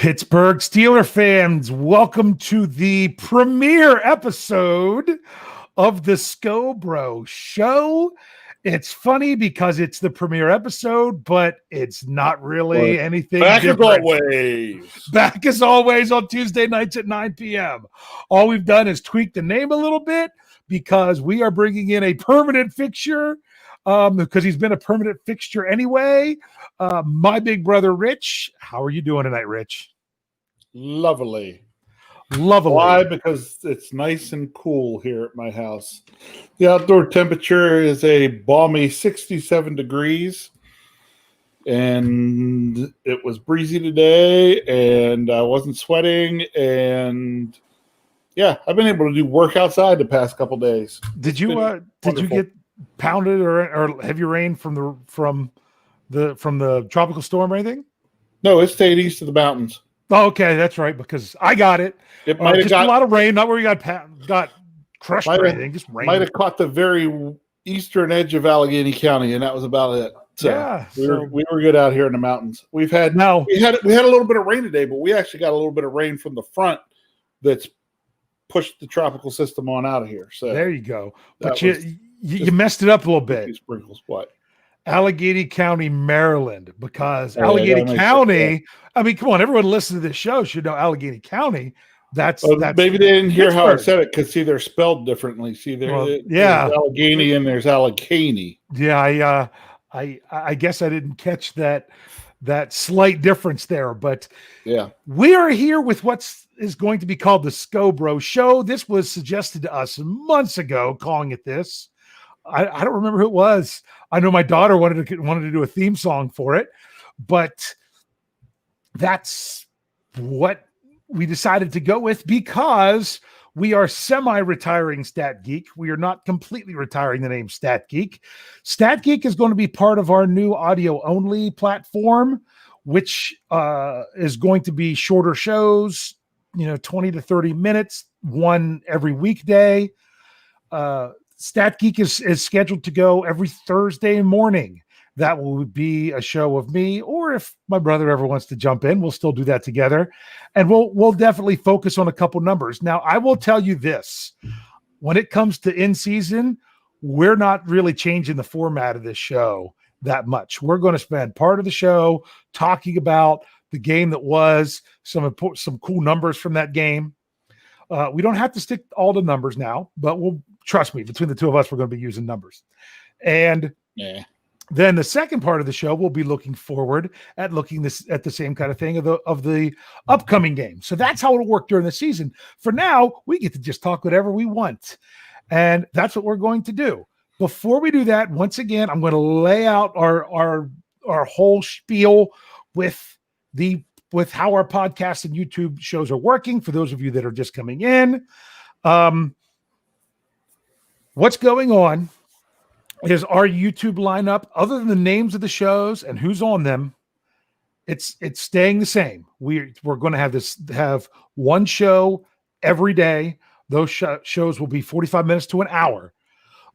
Pittsburgh Steelers fans, welcome to the premiere episode of the Scho Bro Show. It's funny because it's the premiere episode, but it's not really anything different. Back as always on Tuesday nights at 9 p.m. All we've done is tweak the name a little bit because we are bringing in a permanent fixture because he's been a permanent fixture anyway. My big brother, Rich. How are you doing tonight, Rich? Lovely. Why? Because it's nice and cool here at my house. The outdoor temperature is a balmy 67 degrees, and it was breezy today, and I wasn't sweating, and yeah, I've been able to do work outside the past couple days. Did you get pounded or heavy rain from the tropical storm or anything? No, it stayed east of the mountains. Oh, okay, that's right, because I got it. It might have got a lot of rain, not where you got crushed or anything, just rain. Might have caught the very eastern edge of Allegheny County, and that was about it. So yeah, we were good out here in the mountains. We had a little bit of rain today, but we actually got a little bit of rain from the front that's pushed the tropical system on out of here. So there you go. But you messed it up a little bit. Sprinkles, what? Allegheny County, Maryland, because Allegheny County. I mean, come on, everyone listening to this show should know Allegheny County. That's maybe they didn't hear how I said it because they're spelled differently. See, there's Allegheny and there's Allegheny. Yeah, I guess I didn't catch that slight difference there, but yeah, we are here with is going to be called the Scho Bro Show. This was suggested to us months ago, calling it this. I don't remember who it was. I know my daughter wanted to do a theme song for it, but that's what we decided to go with because we are semi-retiring Stat Geek. We are not completely retiring the name Stat Geek. Stat Geek is going to be part of our new audio-only platform, which is going to be shorter shows, 20 to 30 minutes, one every weekday. Stat Geek is scheduled to go every Thursday morning. That will be a show of me, or if my brother ever wants to jump in, we'll still do that together. And we'll definitely focus on a couple numbers. Now, I will tell you this. When it comes to in-season, we're not really changing the format of this show that much. We're going to spend part of the show talking about the game that was, some cool numbers from that game. We don't have to stick all the numbers now, but trust me, between the two of us, we're going to be using numbers. And then the second part of the show, we'll be looking forward at at the same kind of thing of the upcoming game. So that's how it'll work during the season. For now, we get to just talk whatever we want. And that's what we're going to do. Before we do that, once again, I'm going to lay out our whole spiel with how our podcast and YouTube shows are working for those of you that are just coming in. What's going on is our YouTube lineup, other than the names of the shows and who's on them, it's staying the same. We're going to have one show every day. Those shows will be 45 minutes to an hour.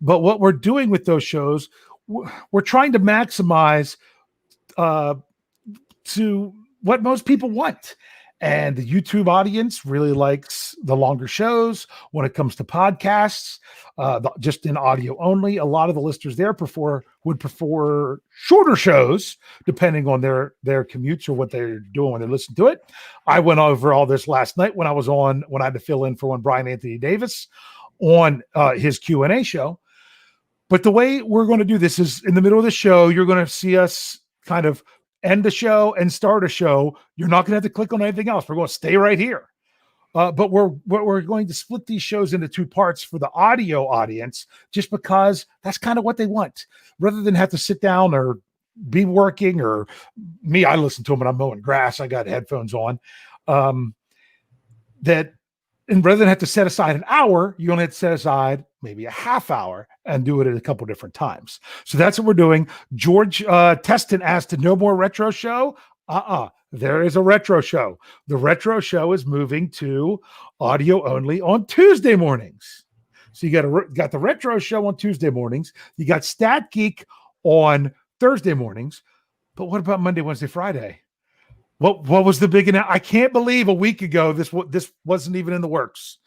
But what we're doing with those shows, we're trying to maximize to what most people want. And the YouTube audience really likes the longer shows. When it comes to podcasts, just in audio only, a lot of the listeners there would prefer shorter shows, depending on their commutes or what they're doing when they listen to it. I went over all this last night when I had to fill in for one Brian Anthony Davis on his Q&A show. But the way we're going to do this is in the middle of the show, you're going to see us kind of end the show and start a show. You're not going to have to click on anything else. We're going to stay right here. But we're going to split these shows into two parts for the audio audience, just because that's kind of what they want. Rather than have to sit down or be working, or me, I listen to them when I'm mowing grass. I got headphones on. And rather than have to set aside an hour, you only have to set aside maybe a half hour and do it at a couple different times. So that's what we're doing. George Teston asked, no more retro show? There is a retro show. The retro show is moving to audio only on Tuesday mornings. So you got the retro show on Tuesday mornings. You got Stat Geek on Thursday mornings. But what about Monday, Wednesday, Friday? What was the big announcement? I can't believe a week ago this wasn't even in the works.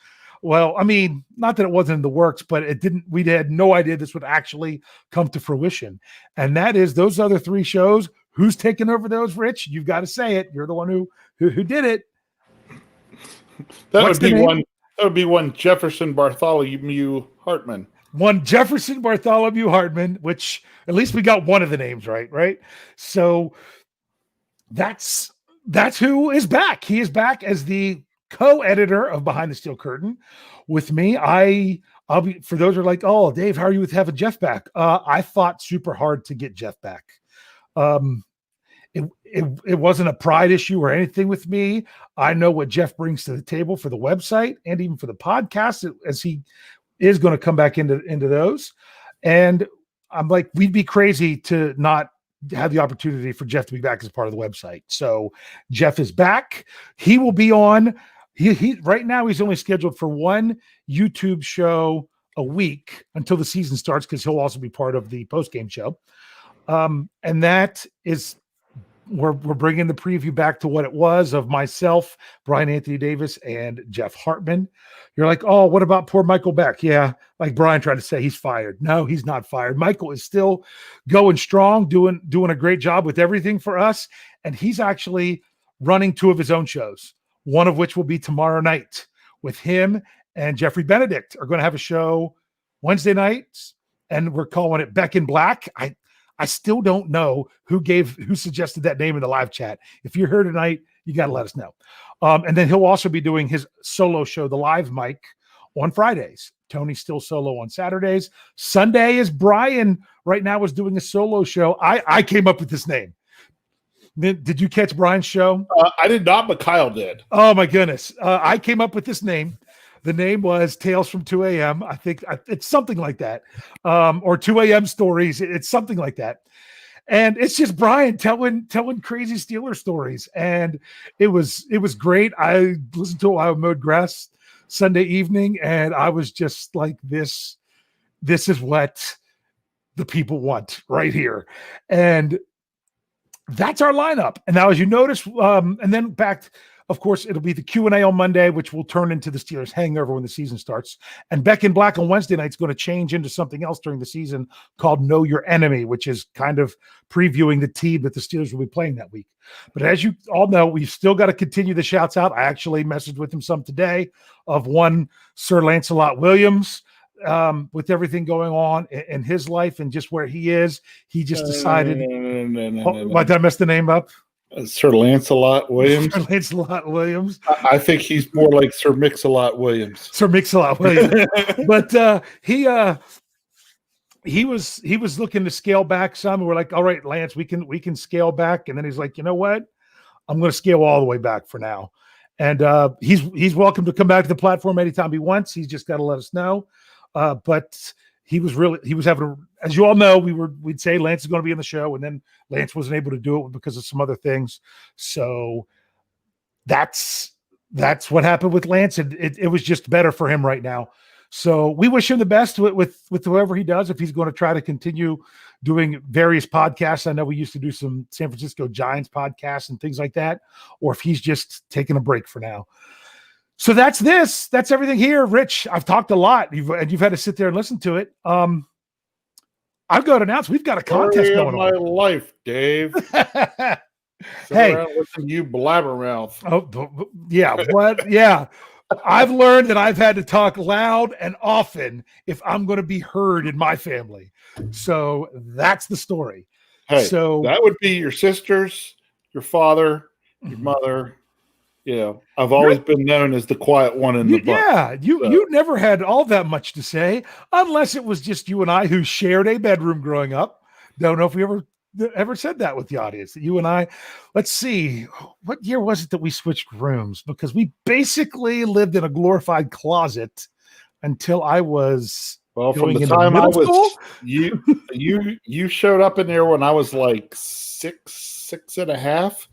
Well, I mean, not that it wasn't in the works, but it didn't. We had no idea this would actually come to fruition, and that is those other 3 shows. Who's taking over those, Rich? You've got to say it. You're the one who did it. That would be one. That would be one Jefferson Bartholomew Hartman. One Jefferson Bartholomew Hartman, which at least we got one of the names right. So that's who is back. He is back as the co-editor of Behind the Steel Curtain with me. I'll be, for those who are like, oh, Dave, how are you with having Jeff back? I fought super hard to get Jeff back. It wasn't a pride issue or anything with me. I know what Jeff brings to the table for the website and even for the podcast, as he is going to come back into those. And I'm like, we'd be crazy to not have the opportunity for Jeff to be back as part of the website. So Jeff is back. He will be on. He right now he's only scheduled for one YouTube show a week until the season starts, because he'll also be part of the post-game show. And that is, we're bringing the preview back to what it was of myself, Brian Anthony Davis, and Jeff Hartman. You're like, oh, what about poor Michael Beck? Yeah, like Brian tried to say, he's fired. No, he's not fired. Michael is still going strong, doing a great job with everything for us. And he's actually running 2 of his own shows, one of which will be tomorrow night with him and Jeffrey Benedict are going to have a show Wednesday nights, and we're calling it Beck in Black. I still don't know who suggested that name in the live chat. If you're here tonight, you got to let us know. And then he'll also be doing his solo show, The Live Mic, on Fridays. Tony's still solo on Saturdays. Sunday is Brian right now is doing a solo show. I came up with this name. Did you catch Brian's show? I did not, but Kyle did. Oh my goodness. I came up with this name. The name was Tales from 2 a.m. I think it's something like that. Or 2 a.m. stories. It's something like that. And it's just Brian telling crazy Steeler stories. And it was great. I listened to it while I mowed grass Sunday evening, and I was just like, this is what the people want right here. And that's our lineup. And now, as you notice, and then back, of course, it'll be the Q&A on Monday, which will turn into the Steelers hangover when the season starts. And Beck in Black on Wednesday night is going to change into something else during the season called Know Your Enemy, which is kind of previewing the team that the Steelers will be playing that week. But as you all know, we've still got to continue the shouts out. I actually messaged with him some today of one Sir Lancelot Williams. With everything going on in his life and just where he is, he just decided. Why did I mess the name up? Sir Lancelot Williams. Sir Lancelot Williams. I think he's more like Sir Mix-a-Lot Williams. Sir Mix-a-Lot Williams. But he was looking to scale back some. We're like, all right, Lance, we can scale back. And then he's like, you know what? I'm going to scale all the way back for now. And he's welcome to come back to the platform anytime he wants. He's just got to let us know. But he was having, as you all know, we'd say Lance is going to be in the show, and then Lance wasn't able to do it because of some other things. So that's what happened with Lance, and it was just better for him right now. So we wish him the best with whoever he does. If he's going to try to continue doing various podcasts, I know we used to do some San Francisco Giants podcasts and things like that, or if he's just taking a break for now. So that's everything here. Rich, I've talked a lot. You've had to sit there and listen to it. I've got to announce we've got a contest going on. My life, Dave. Hey, you blabbermouth. Oh, yeah. What? Yeah. I've learned that I've had to talk loud and often if I'm going to be heard in my family. So that's the story. Hey, so that would be your sisters, your father, your mother. Yeah, I've always been known as the quiet one in the bunch. Yeah, you never had all that much to say, unless it was just you and I who shared a bedroom growing up. Don't know if we ever said that with the audience. That you and I, let's see, what year was it that we switched rooms? Because we basically lived in a glorified closet until I was from the time I was you showed up in there when I was like six and a half.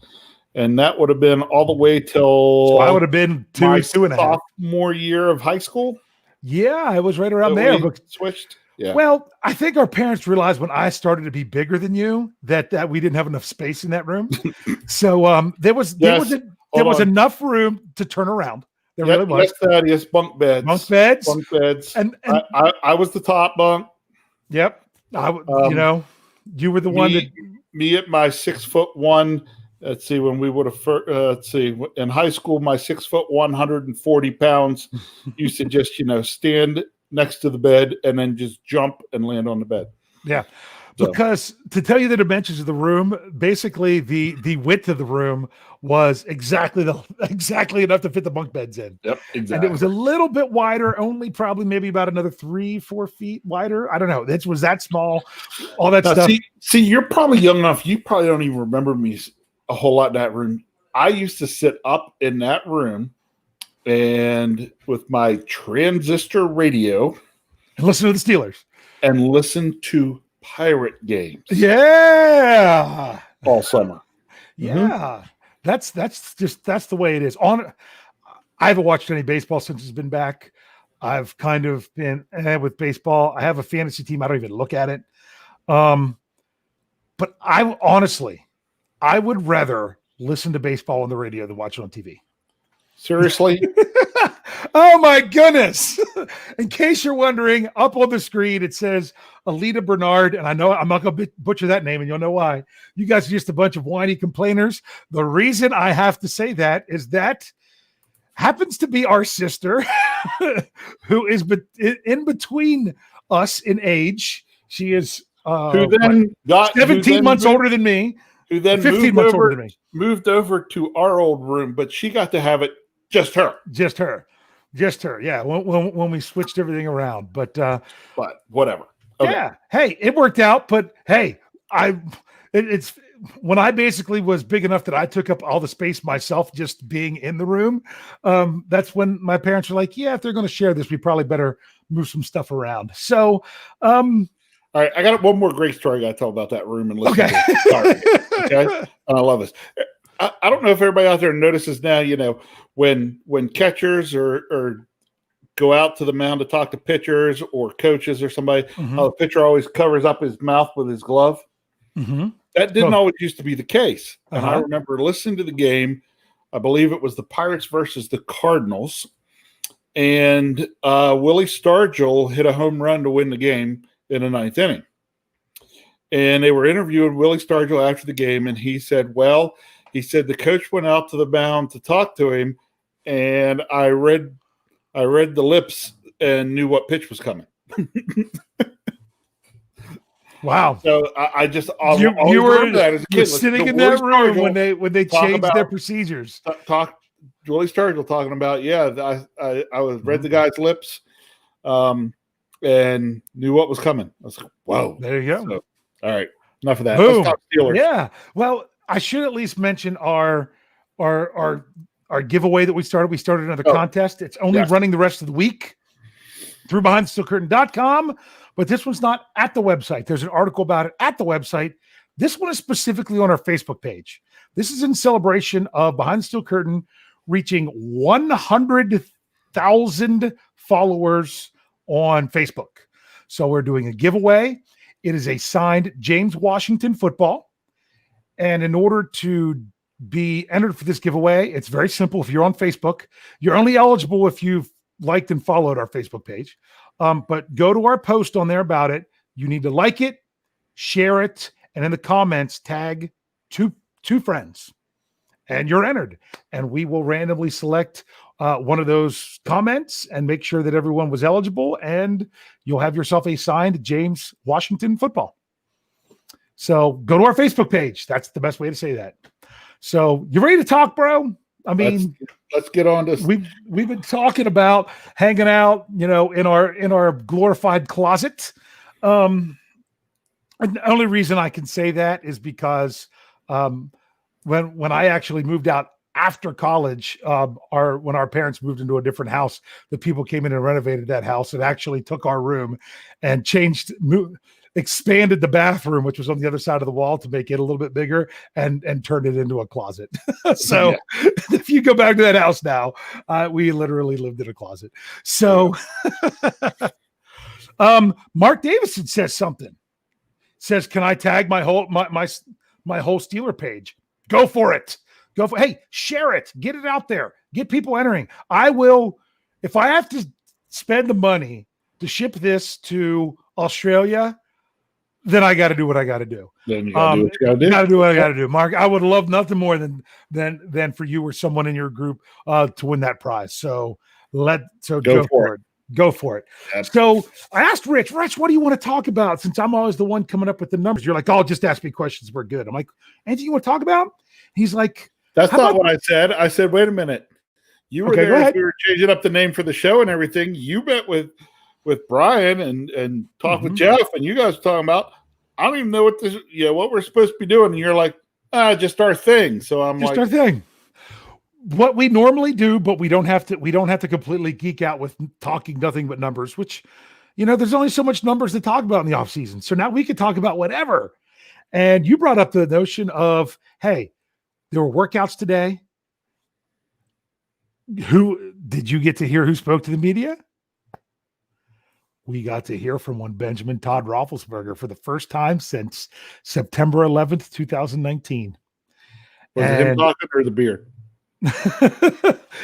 And that would have been all the way till so I would have been two and a half. Sophomore year of high school. Yeah, I was right around there. Switched. Yeah. Well, I think our parents realized when I started to be bigger than you that we didn't have enough space in that room. So there was enough room to turn around. There really was. Yes, Thaddeus, bunk beds. Bunk beds. Bunk beds. And I was the top bunk. Yep. You were the one that me at my 6'1". Let's see, when we would have in high school, my 6'1", 140 pounds used to just, stand next to the bed and then just jump and land on the bed. Yeah. So. Because to tell you the dimensions of the room, basically the width of the room was exactly enough to fit the bunk beds in. Yep, exactly. And it was a little bit wider, only probably maybe about another 3-4 feet wider. I don't know. It was that small. All that stuff. See, you're probably young enough. You probably don't even remember me a whole lot in that room. I used to sit up in that room and with my transistor radio and listen to the Steelers and listen to Pirate games. Yeah. All summer. Yeah. That's the way it is. I haven't watched any baseball since it's been back. I've kind of been with baseball. I have a fantasy team. I don't even look at it. But I would rather listen to baseball on the radio than watch it on TV. Seriously? Oh my goodness. In case you're wondering, up on the screen, it says Alita Bernard. And I know I'm not going to butcher that name and you'll know why. You guys are just a bunch of whiny complainers. The reason I have to say that is that happens to be our sister who is in between us in age. She is 17 months older than me. Who then 15 months older than me. Moved over to our old room, but she got to have it just her. Yeah. When we switched everything around, but whatever. Okay. Yeah. Hey, it worked out, but hey, it's when I basically was big enough that I took up all the space myself, just being in the room. That's when my parents were like, yeah, if they're going to share this, we probably better move some stuff around. So, all right, I got one more great story I got to tell about that room and listen to it. Okay. I love this. I don't know if everybody out there notices now, when catchers or go out to the mound to talk to pitchers or coaches or somebody, how the pitcher always covers up his mouth with his glove. Mm-hmm. That didn't always used to be the case. And I remember listening to the game. I believe it was the Pirates versus the Cardinals. And Willie Stargell hit a home run to win the game in the 9th inning. And they were interviewing Willie Stargell after the game, and he said, the coach went out to the mound to talk to him, and I read the lips and knew what pitch was coming. Wow! So I just you were that as a kid. Sitting in that room when they changed their procedures. Willie Stargell talking about I read the guy's lips, and knew what was coming. I was like, whoa! There you go. So, all right, enough of that. Boom. Let's talk Steelers. Yeah. Well, I should at least mention our giveaway that we started. We started another contest. It's only running the rest of the week through BehindTheSteelCurtain.com, but this one's not at the website. There's an article about it at the website. This one is specifically on our Facebook page. This is in celebration of Behind the Steel Curtain reaching 100,000 followers on Facebook. So we're doing a giveaway. It is a signed James Washington football. And in order to be entered for this giveaway, it's very simple. If you're on Facebook, you're only eligible if you've liked and followed our Facebook page. But go to our post on there about it. You need to like it, share it, and in the comments, tag two friends. And you're entered. And we will randomly select one of those comments and make sure that everyone was eligible. And you'll have yourself a signed James Washington football. So go to our Facebook page. That's the best way to say that. So you ready to talk, bro? I mean, let's get on this. We've been talking about hanging out, in our glorified closet. And the only reason I can say that is because when I actually moved out after college, when our parents moved into a different house, the people came in and renovated that house and actually took our room and expanded the bathroom, which was on the other side of the wall, to make it a little bit bigger and turned it into a closet. So if you go back to that house now, we literally lived in a closet. So Mark Davison says something. Says, "Can I tag my whole Steeler page? Go for it. Hey, share it. Get it out there. Get people entering. I will, if I have to spend the money to ship this to Australia, then I got to do what I got to do. Then you got to do what you got to do. Got to do what I got to do, Mark. I would love nothing more than for you or someone in your group to win that prize. So go for it. Go for it. Absolutely. So I asked Rich, what do you want to talk about? Since I'm always the one coming up with the numbers, you're like, oh, just ask me questions. We're good. I'm like, anything you want to talk about? He's like, that's not what I said. I said, wait a minute. You were there as we were changing up the name for the show and everything. You met with Brian and talked with Jeff, and you guys were talking about, I don't even know what we're supposed to be doing. And you're like, just our thing. So I'm just our thing. What we normally do, but we don't have to completely geek out with talking nothing but numbers, which, there's only so much numbers to talk about in the off season. So now we could talk about whatever. And you brought up the notion of, hey, there were workouts today. Who did you get to hear who spoke to the media? We got to hear from one Benjamin Todd Roethlisberger for the first time since September 11th, 2019. Was it him talking or the beer?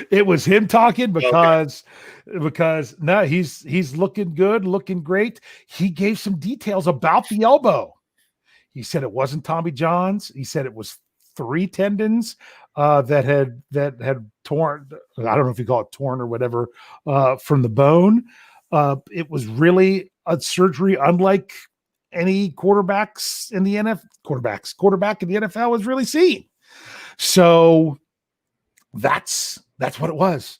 It was him talking because no, he's looking good, looking great. He gave some details about the elbow. He said it wasn't Tommy John's. He said it was 3 tendons that had torn. I don't know if you call it torn or whatever from the bone. It was really a surgery unlike any quarterback in the NFL has really seen. So that's what it was.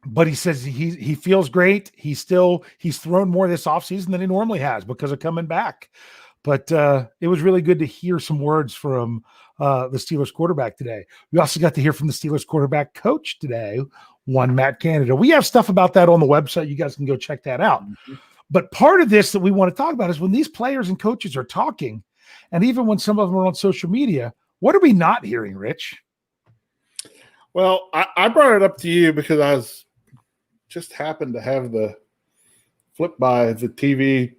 But he says he feels great. He's thrown more this offseason than he normally has because of coming back. But it was really good to hear some words from the Steelers quarterback today. We also got to hear from the Steelers quarterback coach today, one Matt Canada. We have stuff about that on the website. You guys can go check that out. Mm-hmm. But part of this that we want to talk about is when these players and coaches are talking, and even when some of them are on social media, what are we not hearing, Rich? Well, I brought it up to you because I just happened to have the flip by the TV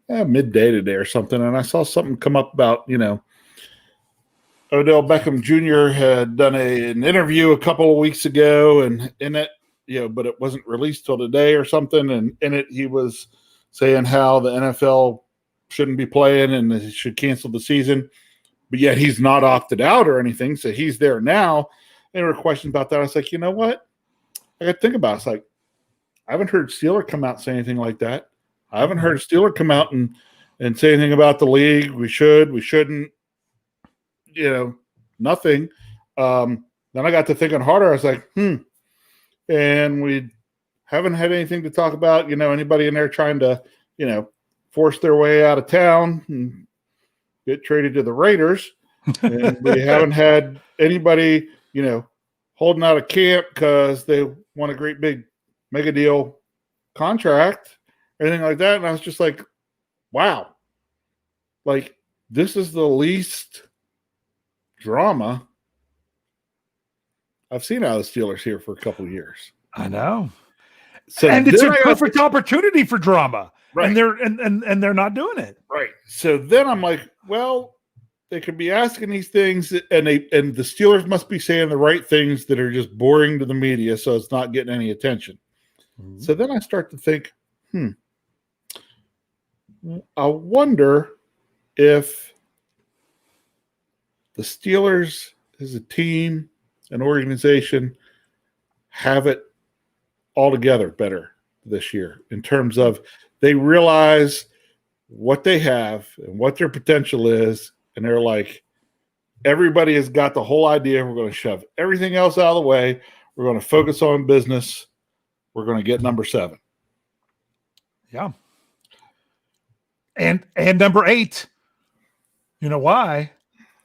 midday today or something, and I saw something come up about, Odell Beckham Jr. had done an interview a couple of weeks ago, and in it, but it wasn't released till today or something, and in it he was saying how the NFL shouldn't be playing and they should cancel the season, but yet he's not opted out or anything, so he's there now. And there were questions about that. I was like, you know what? I got to think about it. It's like, I haven't heard Steeler come out and say anything like that. I haven't heard Steeler come out and say anything about the league. We shouldn't, nothing. Then I got to thinking harder. I was like, and we haven't had anything to talk about, anybody in there trying to, force their way out of town and get traded to the Raiders. And we haven't had anybody, holding out of camp because they want a great big mega deal contract, anything like that. And I was just like, wow, like this is the least drama I've seen out of the Steelers here for a couple of years. I know. So and it's a perfect opportunity for drama. Right. And they're not doing it. Right. So then I'm like, well, they could be asking these things and the Steelers must be saying the right things that are just boring to the media, so it's not getting any attention. Mm-hmm. So then I start to think, I wonder if the Steelers as a team, an organization, have it all together better this year in terms of they realize what they have and what their potential is. And they're like, everybody has got the whole idea. We're going to shove everything else out of the way. We're going to focus on business. We're going to get number 7. Yeah. And number 8, you know why?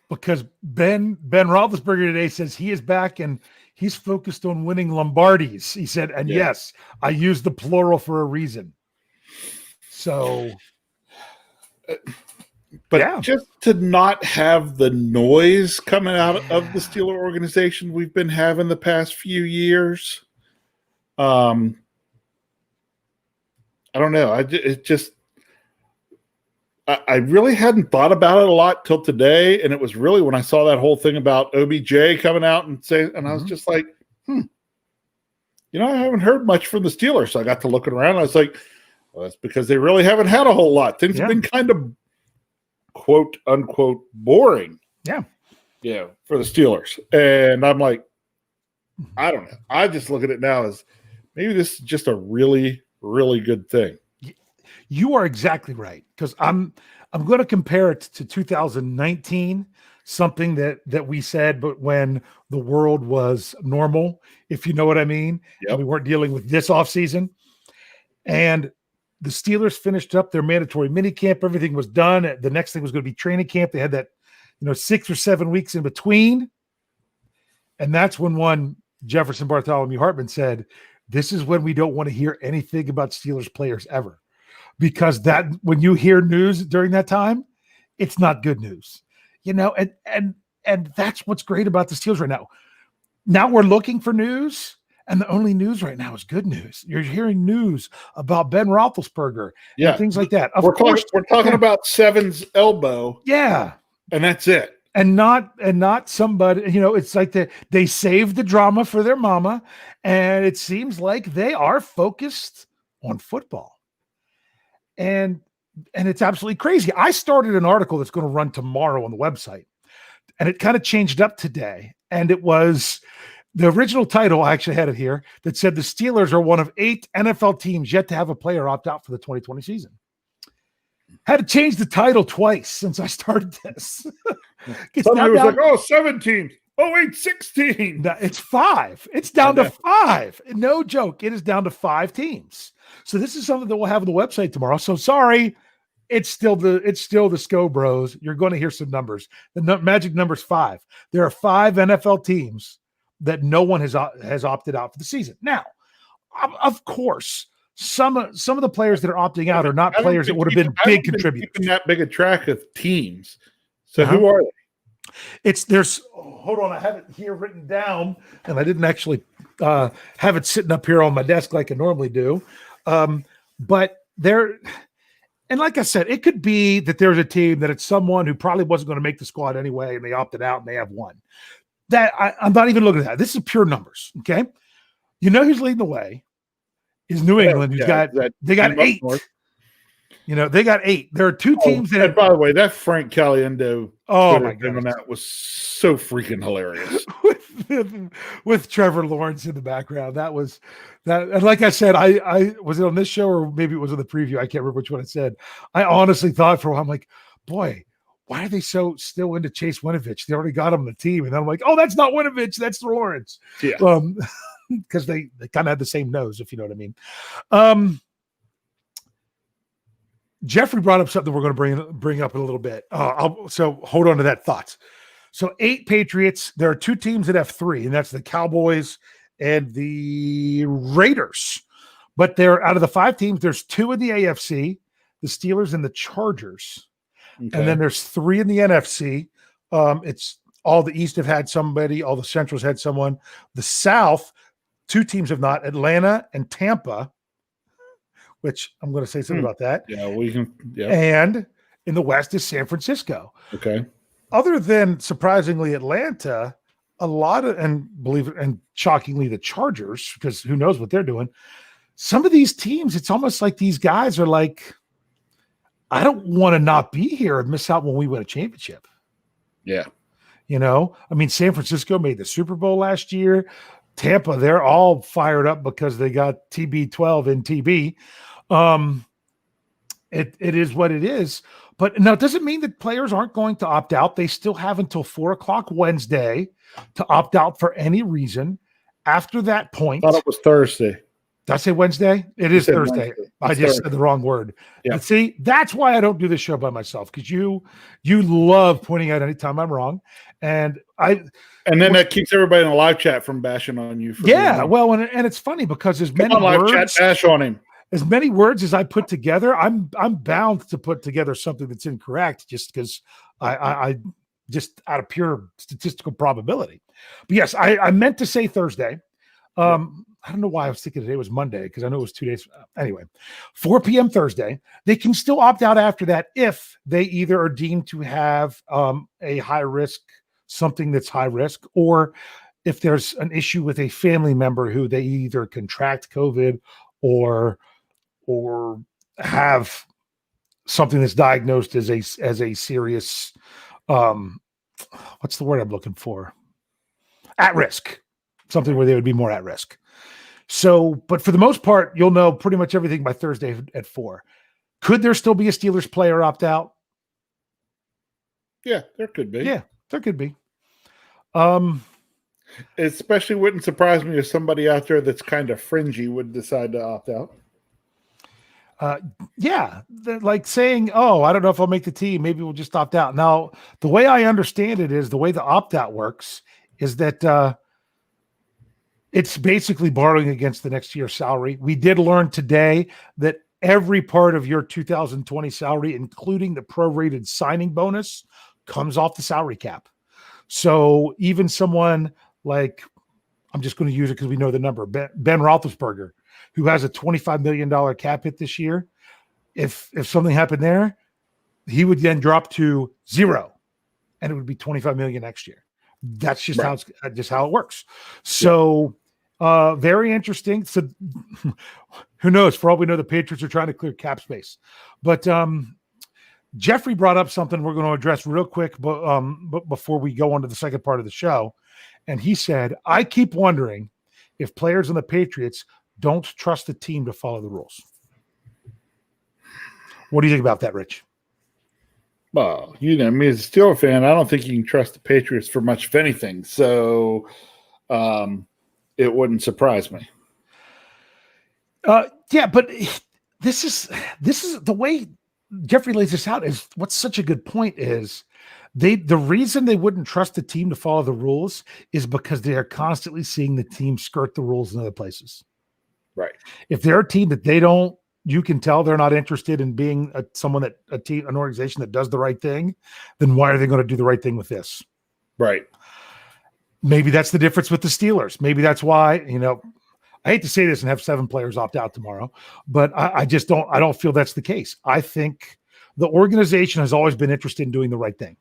Because Ben Roethlisberger today says he is back and he's focused on winning Lombardis. He said, and yes, I used the plural for a reason. So, but just to not have the noise coming out of the Steeler organization we've been having the past few years, I don't know. I really hadn't thought about it a lot till today, and it was really when I saw that whole thing about OBJ coming out and saying, and I was just like, I haven't heard much from the Steelers. So I got to looking around. And I was like, well, that's because they really haven't had a whole lot. Things have been kind of quote unquote boring. Yeah, for the Steelers. And I'm like, I don't know. I just look at it now as maybe this is just a really, really good thing. You are exactly right, because I'm going to compare it to 2019, something that we said, but when the world was normal, if you know what I mean. Yep. And we weren't dealing with this offseason. And the Steelers finished up their mandatory minicamp. Everything was done. The next thing was going to be training camp. They had that 6 or 7 weeks in between. And that's when one Jefferson Bartholomew Hartman said, this is when we don't want to hear anything about Steelers players ever. Because that when you hear news during that time, it's not good news. And that's what's great about the Steelers right now. Now we're looking for news, and the only news right now is good news. You're hearing news about Ben Roethlisberger and things like that. Of course, we're talking about Seven's elbow. Yeah. And that's it. And not somebody, it's like they saved the drama for their mama, and it seems like they are focused on football. And it's absolutely crazy. I started an article that's going to run tomorrow on the website, and it kind of changed up today. And it was the original title, I actually had it here, that said the Steelers are one of 8 NFL teams yet to have a player opt out for the 2020 season. Had to change the title twice since I started this. Somebody was like, 7 teams. Oh, wait, 16. No, it's 5. It's down to 5. No joke. It is down to 5 teams. So this is something that we'll have on the website tomorrow. So sorry, it's still the Scho Bros. You're going to hear some numbers. The magic number's 5. There are 5 NFL teams that no one has opted out for the season. Now, of course, some of the players that are opting out are not players that would have been big contributors. Keeping that big a track of teams. So who are they? Hold on, I have it here written down, and I didn't actually have it sitting up here on my desk like I normally do. But there, and like I said, it could be that there's a team that it's someone who probably wasn't going to make the squad anyway, and they opted out and they have one. That I'm not even looking at that. This is pure numbers. Okay. Who's leading the way is New England. They got 8. They got 8. There are 2 teams that. And by the way, that Frank Caliendo. Oh my God, that was so freaking hilarious. with Trevor Lawrence in the background. That was that. And like I said, I was it on this show or maybe it was on the preview. I can't remember which one I said. I honestly thought for a while, I'm like, boy, why are they so still into Chase Winovich? They already got him on the team. And then I'm like, oh, that's not Winovich. That's Lawrence. Yeah. Because they kind of had the same nose, if you know what I mean. Jeffrey brought up something we're going to bring up in a little bit. So hold on to that thought. So 8 Patriots. There are 2 teams that have 3, and that's the Cowboys and the Raiders. But they're out of the 5 teams, there's 2 in the AFC, the Steelers and the Chargers. Okay. And then there's 3 in the NFC. It's all the East have had somebody, all the Centrals had someone. The South, 2 teams have not, Atlanta and Tampa, which I'm going to say something about that. Yeah, we can. Yeah. And in the West is San Francisco. Okay. Other than surprisingly Atlanta, a lot of, and shockingly the Chargers, because who knows what they're doing. Some of these teams, it's almost like these guys are like, I don't want to not be here and miss out when we win a championship. Yeah. San Francisco made the Super Bowl last year. Tampa, they're all fired up because they got TB12 in TB. It is what it is. But now, it doesn't mean that players aren't going to opt out. They still have until 4:00 Wednesday to opt out for any reason. After that point, I thought it was Thursday. Did I say Wednesday? It is Thursday. I just said the wrong word. Yeah. But see, that's why I don't do this show by myself, because you love pointing out anytime I'm wrong. And then that keeps everybody in the live chat from bashing on you. Well, and it's funny because as many words, live chat bash on him. As many words as I put together, I'm bound to put together something that's incorrect just because I just out of pure statistical probability. But yes, I meant to say Thursday. I don't know why I was thinking today was Monday because I know it was 2 days. Anyway, 4 p.m. Thursday. They can still opt out after that if they either are deemed to have a high risk, something that's high risk, or if there's an issue with a family member who they either contract COVID or have something that's diagnosed as a serious what's the word I'm looking for? At risk. Something where they would be more at risk. So, but for the most part, you'll know pretty much everything by Thursday at 4. Could there still be a Steelers player opt out? Yeah, there could be. Yeah, there could be. Especially wouldn't surprise me if somebody out there that's kind of fringy would decide to opt out. Yeah, like saying, "Oh, I don't know if I'll make the team. Maybe we'll just opt out." Now, the way I understand it is the way the opt out works is that it's basically borrowing against the next year's salary. We did learn today that every part of your 2020 salary, including the prorated signing bonus, comes off the salary cap. So even someone like, I'm just going to use it because we know the number, Ben Roethlisberger, who has a $25 million cap hit this year, if something happened there, he would then drop to 0, and it would be 25 million next year. That's just how it works. So very interesting. So who knows? For all we know, the Patriots are trying to clear cap space. But Jeffrey brought up something we're going to address real quick, but before we go on to the second part of the show. And he said, I keep wondering if players on the Patriots don't trust the team to follow the rules. What do you think about that, Rich? Well, me as a Steelers fan, I don't think you can trust the Patriots for much of anything. So it wouldn't surprise me. Yeah, but this is the way Jeffrey lays this out is what's such a good point is the reason they wouldn't trust the team to follow the rules is because they are constantly seeing the team skirt the rules in other places. Right. If they're a team that you can tell they're not interested in being an organization that does the right thing, then why are they going to do the right thing with this? Right. Maybe that's the difference with the Steelers. Maybe that's why, I hate to say this and have 7 players opt out tomorrow, but I don't feel that's the case. I think the organization has always been interested in doing the right thing.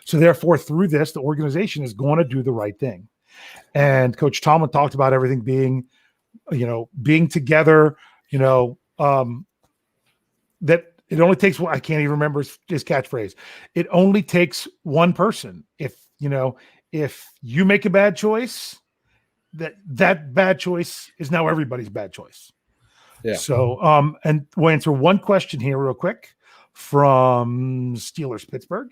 So therefore, through this, the organization is going to do the right thing. And Coach Tomlin talked about everything being together, that it only takes I can't even remember his catchphrase. It only takes one person. If you make a bad choice, that bad choice is now everybody's bad choice. Yeah. So, and we'll answer one question here real quick from Steelers Pittsburgh.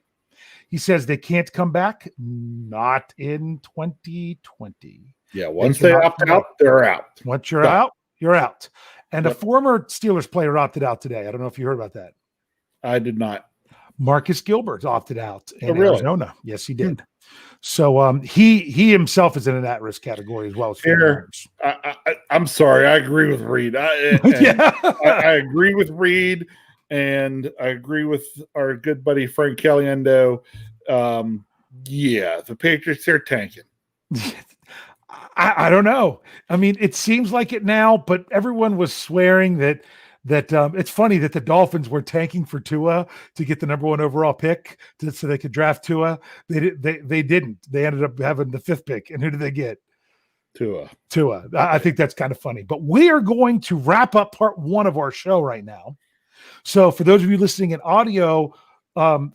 He says they can't come back, not in 2020. Yeah, once they opt out, they're out. Once you're out, you're out. And a former Steelers player opted out today. I don't know if you heard about that. I did not. Marcus Gilbert opted out in really? Arizona. Yes, he did. So he himself is in an at-risk category as well. As I'm sorry. I agree with Reed. I agree with Reed, and I agree with our good buddy Frank Caliendo. The Patriots, they're tanking. I don't know. I mean, it seems like it now, but everyone was swearing that it's funny that the Dolphins were tanking for Tua to get the number 1 overall pick so they could draft Tua. They didn't. They ended up having the 5th pick. And who did they get? Tua. I think that's kind of funny. But we are going to wrap up part 1 of our show right now. So for those of you listening in audio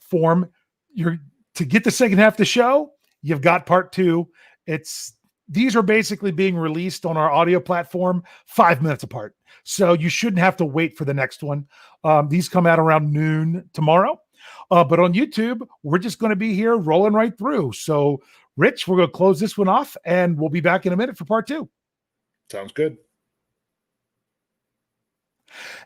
form, to get the second half of the show, you've got part 2. These are basically being released on our audio platform 5 minutes apart. So you shouldn't have to wait for the next one. These come out around noon tomorrow. But on YouTube, we're just going to be here rolling right through. So, Rich, we're going to close this one off, and we'll be back in a minute for part 2. Sounds good.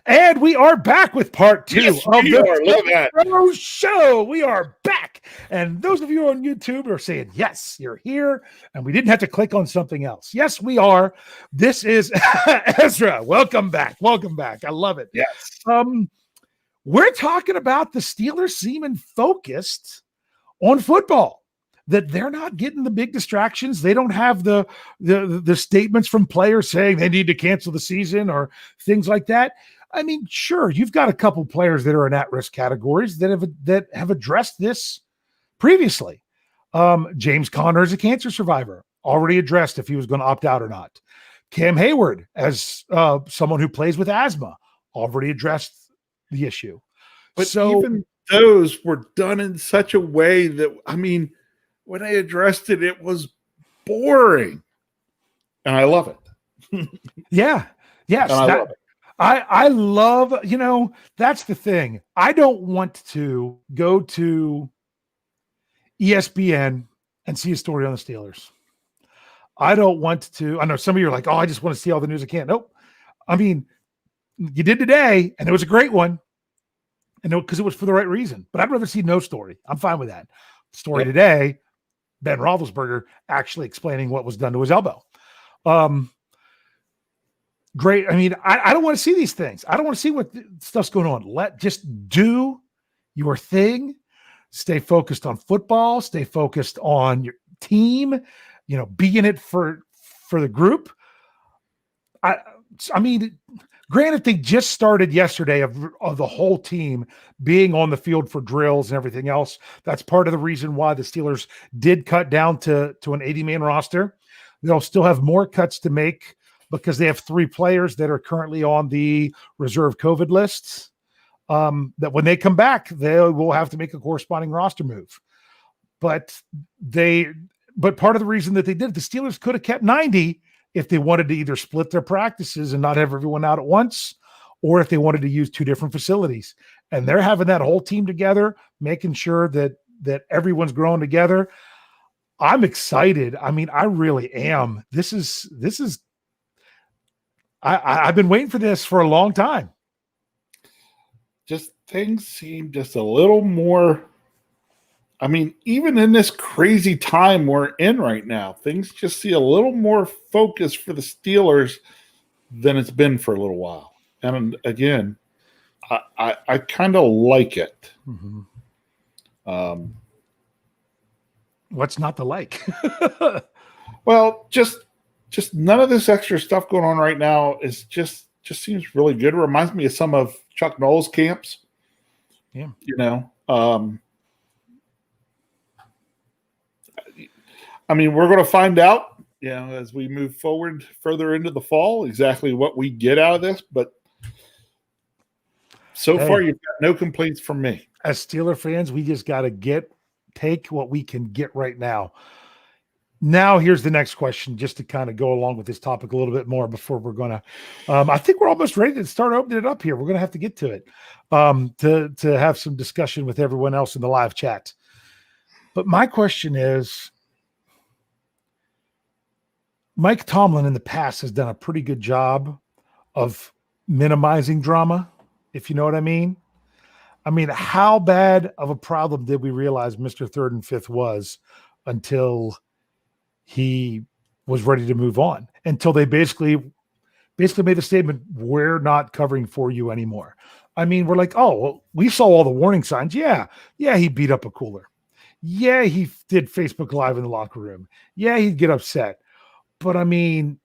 And we are back with part 2 of the Big Bro Show. We are back. And those of you on YouTube are saying, yes, you're here. And we didn't have to click on something else. Yes, we are. This is Ezra. Welcome back. Welcome back. I love it. Yes. We're talking about the Steelers seeming focused on football. that they're not getting the big distractions. They don't have the statements from players saying they need to cancel the season or things like that. I mean, sure, you've got a couple players that are in at-risk categories that have addressed this previously. James Conner is a cancer survivor, already addressed if he was going to opt out or not. Cam Hayward, as someone who plays with asthma, already addressed the issue. But even those were done in such a way that, I mean, when they addressed it, it was boring. And I love it. Yeah. Yes. And I love it. I love, that's the thing. I don't want to go to ESPN and see a story on the Steelers. I don't want to. I know some of you are like, oh, I just want to see all the news I can. Nope. I mean, you did today, and it was a great one. And because it was for the right reason. But I'd rather see no story. I'm fine with that. Story today, Ben Roethlisberger actually explaining what was done to his elbow. Great. I mean, I don't want to see these things. I don't want to see what stuff's going on. Just do your thing. Stay focused on football. Stay focused on your team. Be in it for the group. I mean, granted, they just started yesterday of the whole team being on the field for drills and everything else. That's part of the reason why the Steelers did cut down to an 80-man roster. They'll still have more cuts to make because they have 3 players that are currently on the reserve COVID lists. That when they come back, they will have to make a corresponding roster move. But part of the reason that they did, the Steelers could have kept 90 if they wanted to either split their practices and not have everyone out at once, or if they wanted to use 2 different facilities. And they're having that whole team together, making sure that everyone's growing together. I'm excited. I mean, I really am. This is I've been waiting for this for a long time. Just things seem just a little more. I mean, even in this crazy time we're in right now, things just see a little more focus for the Steelers than it's been for a little while. And again, I kind of like it. Mm-hmm. What's not to like? Well, just none of this extra stuff going on right now is just seems really good. It reminds me of some of Chuck Noll's camps. Yeah. I mean, we're going to find out, as we move further into the fall, exactly what we get out of this. But so far, you've got no complaints from me. As Steeler fans, we just got to take what we can get right now. Now, here's the next question, just to kind of go along with this topic a little bit more before we're going to I think we're almost ready to start opening it up here. We're going to have to get to it to have some discussion with everyone else in the live chat. But my question is, Mike Tomlin in the past has done a pretty good job of minimizing drama, if you know what I mean. I mean, how bad of a problem did we realize Mr. Third and Fifth was until he was ready to move on, until they basically made the statement, we're not covering for you anymore. I mean, we're like, oh, well, we saw all the warning signs. Yeah, he beat up a cooler. Yeah, he did Facebook Live in the locker room. Yeah, he'd get upset. But I mean,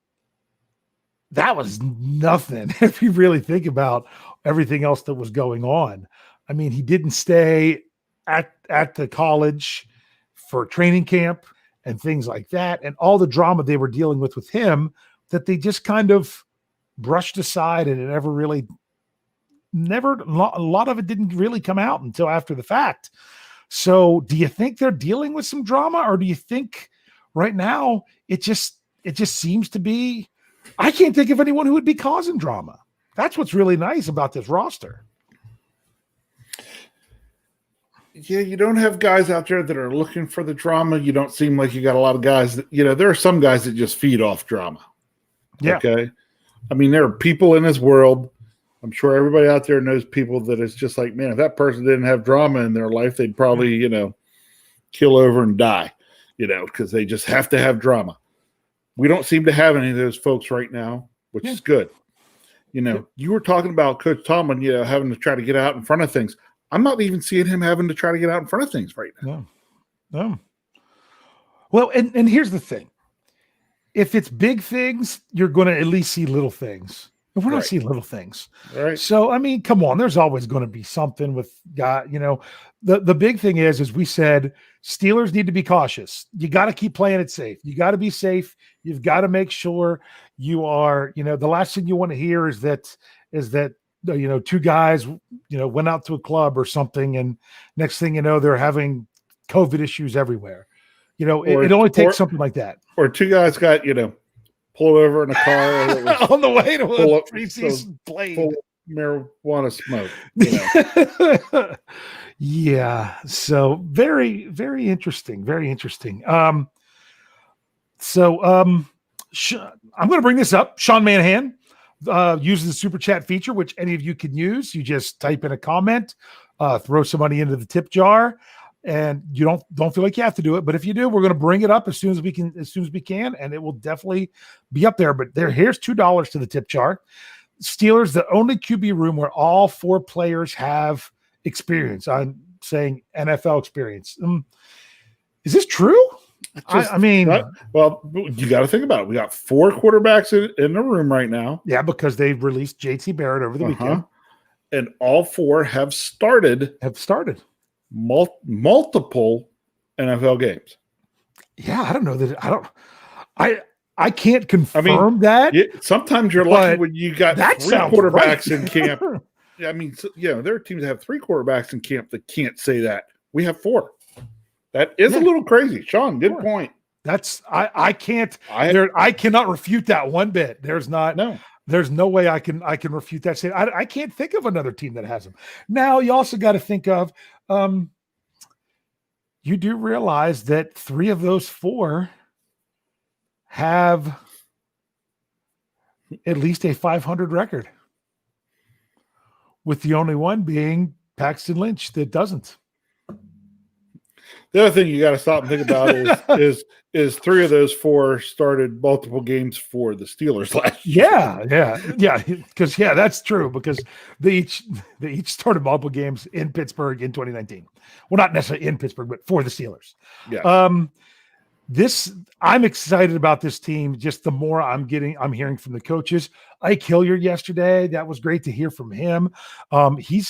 that was nothing if you really think about everything else that was going on. I mean, he didn't stay at the college for training camp and things like that, and all the drama they were dealing with him that they just kind of brushed aside, and it a lot of it didn't really come out until after the fact. So do you think they're dealing with some drama, or do you think right now it just seems to be, I can't think of anyone who would be causing drama. That's what's really nice about this roster. Yeah, you don't have guys out there that are looking for the drama. You don't seem like you got a lot of guys that, there are some guys that just feed off drama. Yeah. Okay. I mean, there are people in this world. I'm sure everybody out there knows people that it's just like, man, if that person didn't have drama in their life, they'd probably, kill over and die, because they just have to have drama. We don't seem to have any of those folks right now, which is good. You were talking about Coach Tomlin, having to try to get out in front of things. I'm not even seeing him having to try to get out in front of things right now. No. Well, and here's the thing. If it's big things, you're going to at least see little things. And we're not seeing little things. Right. So, I mean, come on, there's always going to be something with God, the big thing is, as we said, Steelers need to be cautious. You got to keep playing it safe. You got to be safe. You've got to make sure you are, the last thing you want to hear is that, two guys, went out to a club or something. And next thing you know, they're having COVID issues everywhere. It only takes something like that. Or two guys got, pulled over in a car on the way to a preseason play. Full marijuana smoke. Yeah. So very, very interesting. Very interesting. I'm going to bring this up. Sean Manahan uses the super chat feature, which any of you can use. You just type in a comment, throw some money into the tip jar. And you don't feel like you have to do it, but if you do, we're going to bring it up as soon as we can, and it will definitely be up there. But here's $2 to the tip jar. Steelers, the only QB room where all 4 players have experience. I'm saying NFL experience. Is this true? I mean, well, you got to think about it. We got 4 quarterbacks in the room right now. Yeah, because they've released JT Barrett over the weekend, and all 4 have started. Multiple NFL games. Yeah, I don't know that. I can't confirm that. Sometimes you're lucky when you got 3 quarterbacks in camp. I mean, there are teams that have 3 quarterbacks in camp that can't say that. We have 4. That is a little crazy. Sean, good point. That's I cannot refute that one bit. There's no way I can refute that. I can't think of another team that has them. Now you also got to think of you do realize that 3 of those 4 have at least a 500 record, with the only one being Paxton Lynch that doesn't. The other thing you got to stop and think about is 3 of those 4 started multiple games for the Steelers last year. Yeah. Because that's true. Because they each started multiple games in Pittsburgh in 2019. Well, not necessarily in Pittsburgh, but for the Steelers. Yeah. I'm excited about this team. Just the more I'm hearing from the coaches. Ike Hilliard yesterday, that was great to hear from him. He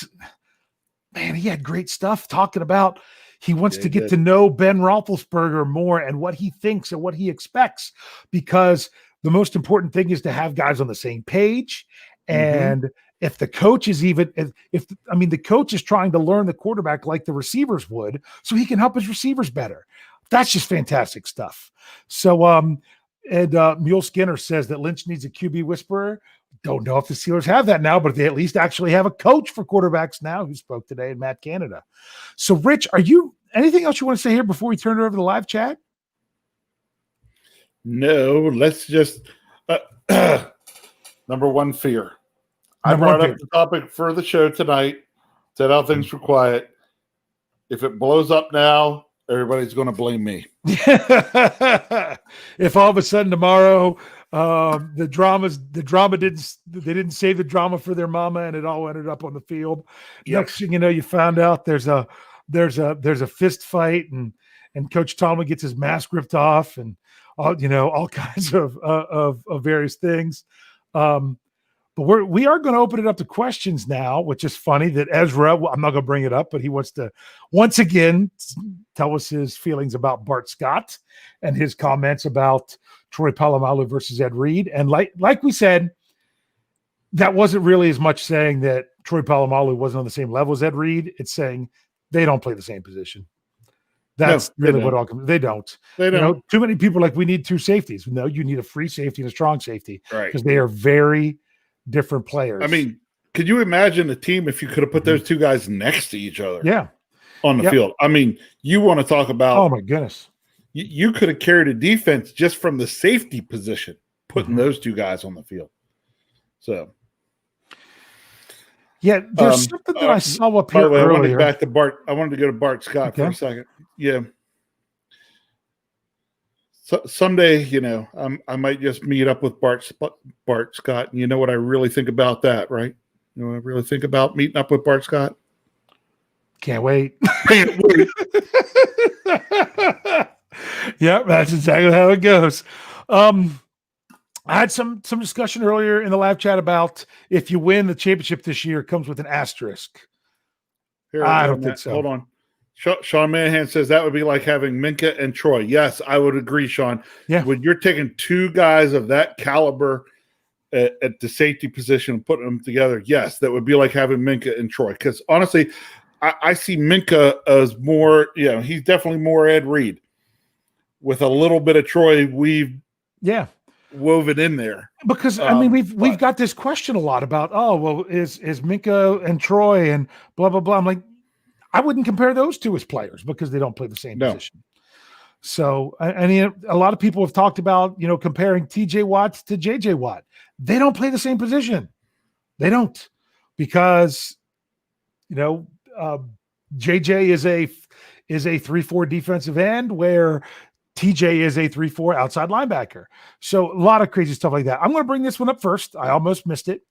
had great stuff talking about. He wants to get to know Ben Roethlisberger more and what he thinks and what he expects, because the most important thing is to have guys on the same page. And if the coach is the coach is trying to learn the quarterback like the receivers would, so he can help his receivers better. That's just fantastic stuff. So, Mule Skinner says that Lynch needs a QB whisperer. Don't know if the Steelers have that now, but they at least actually have a coach for quarterbacks now who spoke today in Matt Canada. So, Rich, anything else you want to say here before we turn it over to the live chat? No, let's just number one fear. I brought up the topic for the show tonight, said how things were quiet. If it blows up now, everybody's going to blame me. If all of a sudden tomorrow they didn't save the drama for their mama and it all ended up on the field. Yep. Next thing you know, you found out there's a fist fight and Coach Tomlin gets his mask ripped off and all kinds of various things. But we are going to open it up to questions now, which is funny that Ezra, I'm not going to bring it up, but he wants to once again tell us his feelings about Bart Scott and his comments about Troy Palamalu versus Ed Reed. And like we said, that wasn't really as much saying that Troy Palamalu wasn't on the same level as Ed Reed. It's saying they don't play the same position. That's really what they don't. They don't. Too many people are like, we need 2 safeties. No, you need a free safety and a strong safety. Right. Because they are very different players. I mean, could you imagine a team if you could have put those 2 guys next to each other? Yeah. On the field. I mean, you want to talk about, oh my goodness. You could have carried a defense just from the safety position, putting those 2 guys on the field. So yeah, there's something that I saw up here earlier. I wanted to go to Bart Scott for a second. Yeah. So someday, I might just meet up with Bart Scott. And you know what I really think about that, right? You know what I really think about meeting up with Bart Scott? Can't wait. Yeah, that's exactly how it goes. I had some discussion earlier in the live chat about if you win the championship this year, it comes with an asterisk. Here, I don't think so. Hold on. Sean Manahan says that would be like having Minka and Troy. Yes, I would agree, Sean. Yeah. When you're taking two guys of that caliber at the safety position and putting them together, yes, that would be like having Minka and Troy. Because honestly, I see Minka as more, he's definitely more Ed Reed with a little bit of Troy woven in there. Because I mean, we've got this question a lot about, oh, well, is Minka and Troy and blah blah blah. I'm like, I wouldn't compare those two as players because they don't play the same position. So, I mean, a lot of people have talked about, comparing TJ Watt to JJ Watt. They don't play the same position. They don't, because, JJ is a 3-4 defensive end where TJ is a 3-4 outside linebacker. So a lot of crazy stuff like that. I'm going to bring this one up first. I almost missed it.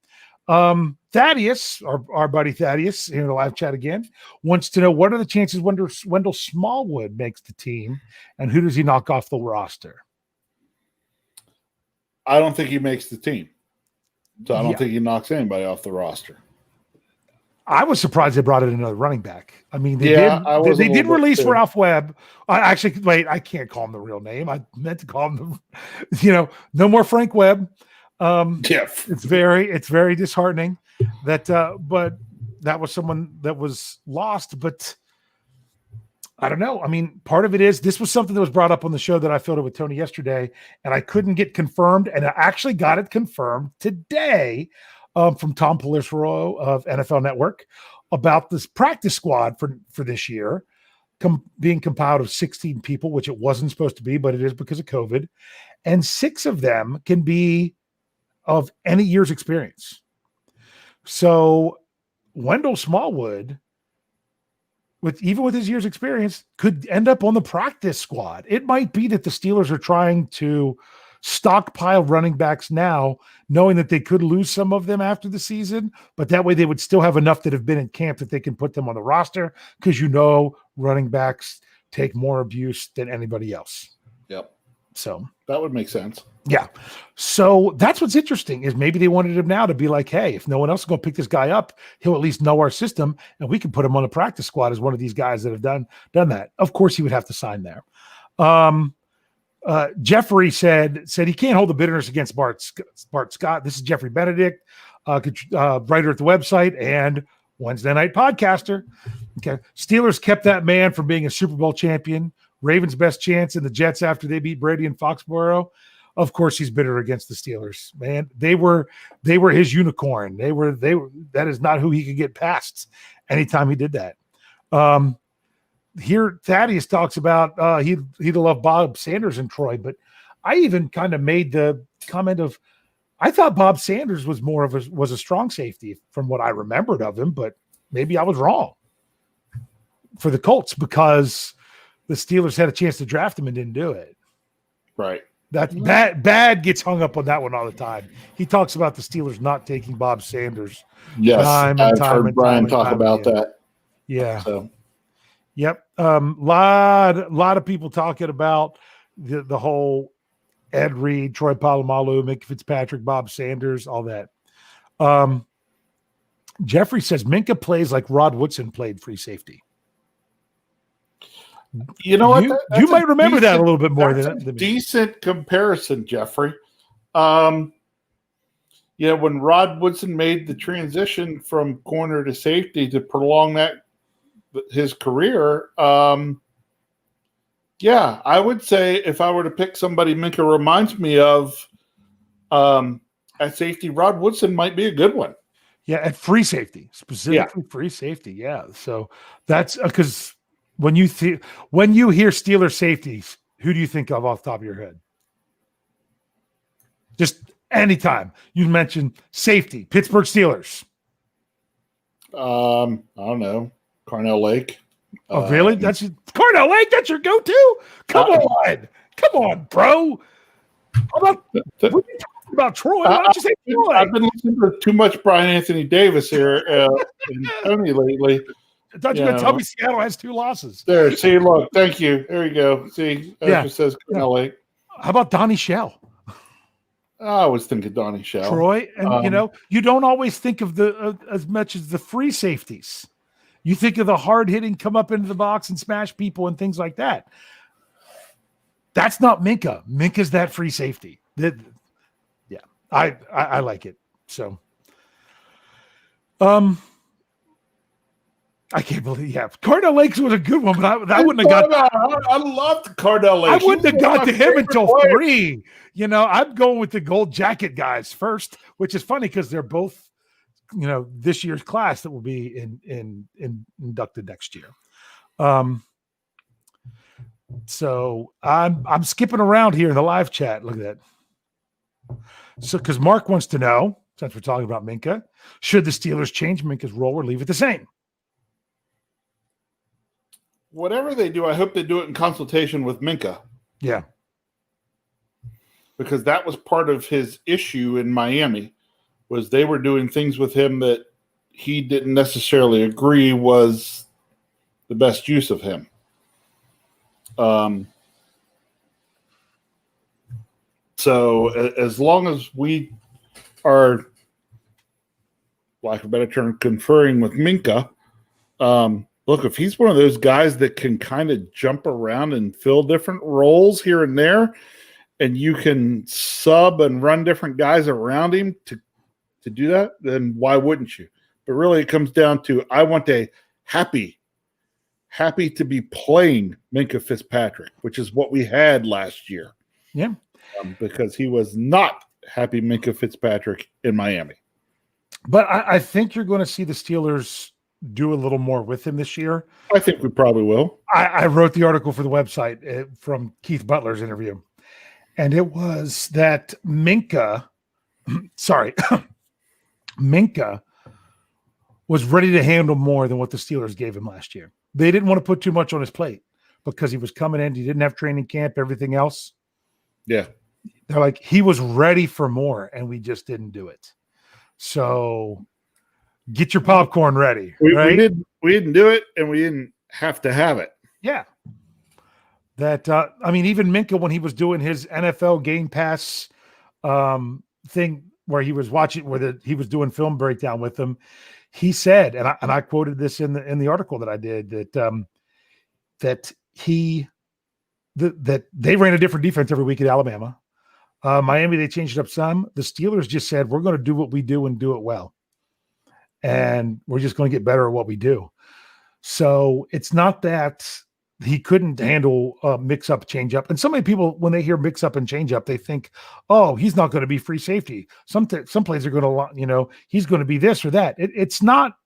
Thaddeus, our buddy Thaddeus, here in the live chat again, wants to know what are the chances Wendell Smallwood makes the team, and who does he knock off the roster? I don't think he makes the team. So I don't think he knocks anybody off the roster. I was surprised they brought in another running back. I mean, they did release Ralph Webb. Wait, I can't call him the real name. I meant to call him no more Frank Webb. It's very disheartening that, but that was someone that was lost. But I don't know. I mean, part of it is this was something that was brought up on the show that I filmed with Tony yesterday, and I couldn't get confirmed, and I actually got it confirmed today from Tom Pelissero of NFL Network about this practice squad for this year being compiled of 16 people, which it wasn't supposed to be, but it is because of COVID, and 6 of them can be of any year's experience. So Wendell Smallwood, even with his year's experience, could end up on the practice squad. It might be that the Steelers are trying to stockpile running backs now, knowing that they could lose some of them after the season, but that way they would still have enough that have been in camp that they can put them on the roster, because running backs take more abuse than anybody else. Yep. So that would make sense. Yeah. So that's what's interesting, is maybe they wanted him now to be like, hey, if no one else is going to pick this guy up, he'll at least know our system, and we can put him on the practice squad as one of these guys that have done that. Of course, he would have to sign there. Jeffrey said he can't hold the bitterness against Bart Scott. This is Jeffrey Benedict, writer at the website and Wednesday night podcaster. Okay. Steelers kept that man from being a Super Bowl champion. Ravens' best chance in the Jets after they beat Brady in Foxborough. Of course, he's bitter against the Steelers, man. They were his unicorn. That is not who he could get past anytime he did that. Here, Thaddeus talks about he'd love Bob Sanders and Troy, but I even kind of made the comment of, I thought Bob Sanders was was a strong safety from what I remembered of him, but maybe I was wrong for the Colts, because the Steelers had a chance to draft him and didn't do it. Right. That bad gets hung up on that one all the time. He talks about the Steelers not taking Bob Sanders. Yes, I've heard Brian talk about that. Yeah. So. Yep. Lot of people talking about the whole Ed Reed, Troy Palamalu, Mick Fitzpatrick, Bob Sanders, all that. Jeffrey says Minka plays like Rod Woodson played free safety. You know what? You might remember that a little bit more than a decent comparison, Jeffrey. When Rod Woodson made the transition from corner to safety to prolong his career, I would say if I were to pick somebody Minka reminds me of at safety, Rod Woodson might be a good one. Yeah, at free safety, specifically free safety. Yeah, so that's because when you hear Steelers safeties, who do you think of off the top of your head? Just anytime you mention safety, Pittsburgh Steelers. I don't know. Carnell Lake. Oh, really? That's Carnell Lake. That's your go-to? Come on, bro. How about when you talking about Troy? Why don't you say Troy? I've been listening to too much Brian Anthony Davis here and Tony lately. thought you were going to tell me Seattle has 2 losses. There, see, look, thank you. There you go. See, Ezra says LA. How about Donnie Shell? I was thinking Donnie Shell. Troy, and you don't always think of the as much as the free safeties. You think of the hard hitting, come up into the box and smash people and things like that. That's not Minkah. Minka's that free safety. I like it. So, I can't believe. Yeah, Cardell Lakes was a good one, but I wouldn't have got. I loved Cardell Lakes. I wouldn't have got to him until 3. I'm going with the gold jacket guys first, which is funny because they're both, this year's class that will be inducted next year. So I'm skipping around here in the live chat. Look at that. So, because Mark wants to know, since we're talking about Minkah, should the Steelers change Minkah's role or leave it the same? Whatever they do, I hope they do it in consultation with Minkah. Yeah. Because that was part of his issue in Miami, was they were doing things with him that he didn't necessarily agree was the best use of him. So as long as we are, like a better term, conferring with Minkah, look, if he's one of those guys that can kind of jump around and fill different roles here and there, and you can sub and run different guys around him to do that, then why wouldn't you? But really it comes down to, I want a happy to be playing Minkah Fitzpatrick, which is what we had last year. Yeah. Because he was not happy Minkah Fitzpatrick in Miami. But I think you're going to see the Steelers do a little more with him this year. I think we probably will. I wrote the article for the website from Keith Butler's interview, and it was that Minkah was ready to handle more than what the Steelers gave him last year. They didn't want to put too much on his plate because he was coming in. He didn't have training camp, everything else. Yeah. They're like, he was ready for more, and we just didn't do it. So get your popcorn ready. We didn't do it, and we didn't have to have it. Yeah. That even Minkah, when he was doing his NFL Game Pass thing where he was watching, he was doing film breakdown with them, he said, and I quoted this in the article that I did, that they ran a different defense every week at Alabama. Miami, they changed it up some. The Steelers just said, we're going to do what we do and do it well. And we're just going to get better at what we do. So it's not that he couldn't handle mix up, change up. And so many people, when they hear mix up and change up, they think, oh, he's not going to be free safety. Some plays are going to, he's going to be this or that. It's not